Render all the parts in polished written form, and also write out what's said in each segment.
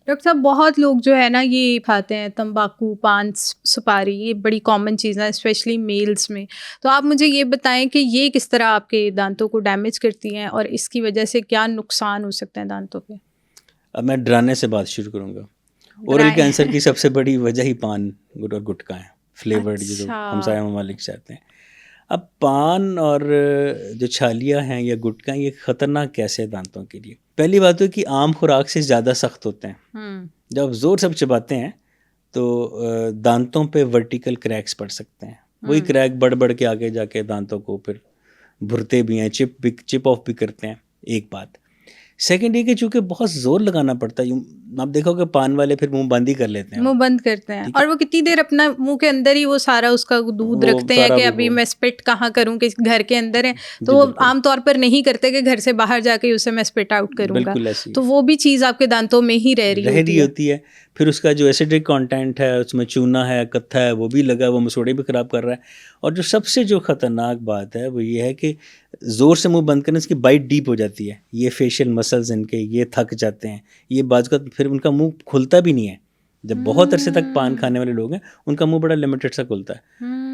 Doctor साहब बहुत लोग जो है ना ये खाते हैं तंबाकू, पान, सुपारी, ये बड़ी कॉमन चीज़ है स्पेशली मेल्स में। तो आप मुझे ये बताएं कि ये किस तरह आपके दांतों को डैमेज करती हैं और इसकी वजह से क्या नुकसान हो सकते हैं दांतों पे? अब मैं डराने से बात शुरू करूँगा। ओरल डराएं। कैंसर की सबसे बड़ी वजह ही पान और गुटखा है, फ्लेवर्ड जो अच्छा। हमसाया ममालिक से आते हैं। अब पान और जो छालियाँ हैं या गुटखा, ये ख़तरनाक कैसे है दांतों के लिए? पहली बात तो कि आम खुराक से ज़्यादा सख्त होते हैं। हम्म। जब ज़ोर से चबाते हैं तो दांतों पे वर्टिकल क्रैक्स पड़ सकते हैं। वही हम्म। क्रैक बढ़ बढ़ के आगे जाके दांतों को फिर भुरते भी हैं, चिप ऑफ भी करते हैं। एक बात। सेकंड ये कि चूंकि बहुत ज़ोर लगाना पड़ता है, आप देखोगे पान वाले फिर मुंह बंद ही कर लेते हैं वो, मुंह बंद करते हैं ठीक है। और वो कितनी देर अपना मुंह के अंदर ही वो सारा उसका दूध वो रखते हैं सारा कि अभी वो मैं स्पिट कहाँ करूँ कि घर के अंदर है। तो जी वो बिल्कुल, आमतौर पर नहीं करते कि घर से बाहर जाके उसे मैं स्पिट आउट करूँगा। बिल्कुल ऐसी तो है। वो भी चीज़ आपके दांतों में ही रह रही रह होती रही है। होती है। फिर उसका जो एसिडिक कंटेंट है, उसमें चूना है, कत्था है, वो भी लगा, वो मसूड़े भी ख़राब कर रहा है। और जो सबसे जो ख़तरनाक बात है वो ये है कि ज़ोर से मुंह बंद करने से इसकी बाइट डीप हो जाती है। ये फेशियल मसल्स इनके ये थक जाते हैं, ये बाज़ का फिर उनका मुंह खुलता भी नहीं है। जब बहुत अरसे तक पान हम्म। खाने वाले लोग हैं, उनका मुंह बड़ा लिमिटेड सा खुलता है।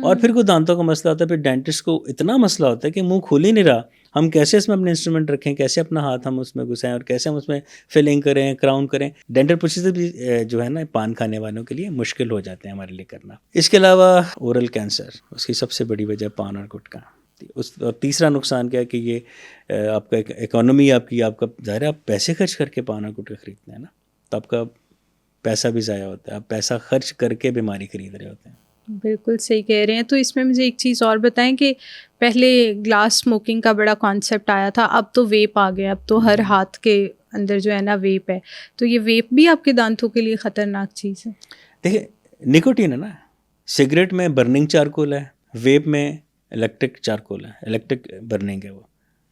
और फिर हम्म। कोई दांतों का मसला होता है, फिर डेंटिस्ट को इतना मसला होता है कि मुंह खुल ही नहीं रहा। हम कैसे इसमें अपने इंस्ट्रूमेंट रखें, कैसे अपना हाथ हम उसमें घुसाएं और कैसे हम उसमें फिलिंग करें, क्राउन करें। डेंटल प्रोसीजर भी जो है ना पान खाने वालों के लिए मुश्किल हो जाते हैं हमारे लिए करना। इसके अलावा ओरल कैंसर, उसकी सबसे बड़ी वजह पान और गुटखा। उस और तीसरा नुकसान क्या है कि ये आपका इकोनॉमी आपकी, आपका ज़ाहिर है आप पैसे खर्च करके पान और गुटखा खरीदते हैं ना, तो आपका पैसा भी ज़ाया होता है। आप पैसा खर्च करके बीमारी खरीद रहे होते हैं। बिल्कुल सही कह रहे हैं। तो इसमें मुझे एक चीज़ और बताएं कि पहले ग्लास स्मोकिंग का बड़ा कॉन्सेप्ट आया था, अब तो वेप आ गया, अब तो हर हाथ के अंदर जो है ना वेप है। तो ये वेप भी आपके दांतों के लिए ख़तरनाक चीज़ है? देखिए, निकोटीन है ना, सिगरेट में बर्निंग चारकोल है, वेप में इलेक्ट्रिक चारकोल है, इलेक्ट्रिक बर्निंग है वो,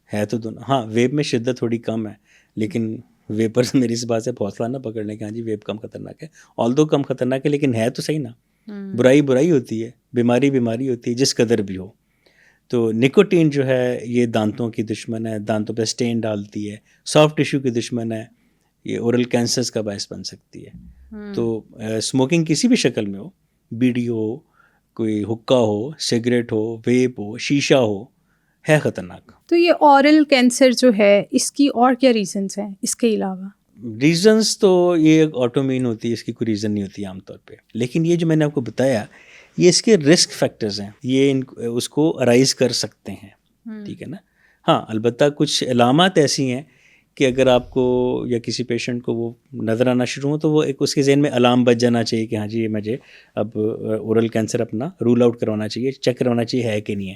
है तो दोनों। हाँ, वेप में शिद्दत थोड़ी कम है, लेकिन वेपर्स मेरी इस बात से हौसला ना पकड़ लें कि हाँ जी वेप कम खतरनाक है। ऑल्दो कम खतरनाक है, लेकिन है तो सही ना। बुराई बुराई होती है, बीमारी बीमारी होती है, जिस कदर भी हो। तो निकोटीन जो है ये दांतों की दुश्मन है, दांतों पे स्टेन डालती है, सॉफ्ट टिश्यू की दुश्मन है, ये ओरल कैंसर्स का बायस बन सकती है। तो स्मोकिंग किसी भी शक्ल में हो, बीड़ी हो, कोई हुक्का हो, सिगरेट हो, वेप हो, शीशा हो, है ख़तरनाक। तो ये ऑरल कैंसर जो है इसकी और क्या रीजंस हैं इसके अलावा? रीजंस तो ये ऑटोमीन होती है, इसकी कोई रीज़न नहीं होती आमतौर पे। लेकिन ये जो मैंने आपको बताया, ये इसके रिस्क फैक्टर्स हैं, ये उसको अराइज कर सकते हैं, ठीक है ना। हाँ, अलबत्ता कुछ अलामात ऐसी हैं कि अगर आपको या किसी पेशेंट को वो नज़र आना शुरू हो, तो वो एक उसके ज़हन में अलार्म बज जाना चाहिए कि हाँ जी ये मुझे अब ओरल कैंसर अपना रूल आउट करवाना चाहिए, चेक करवाना चाहिए है कि नहीं है।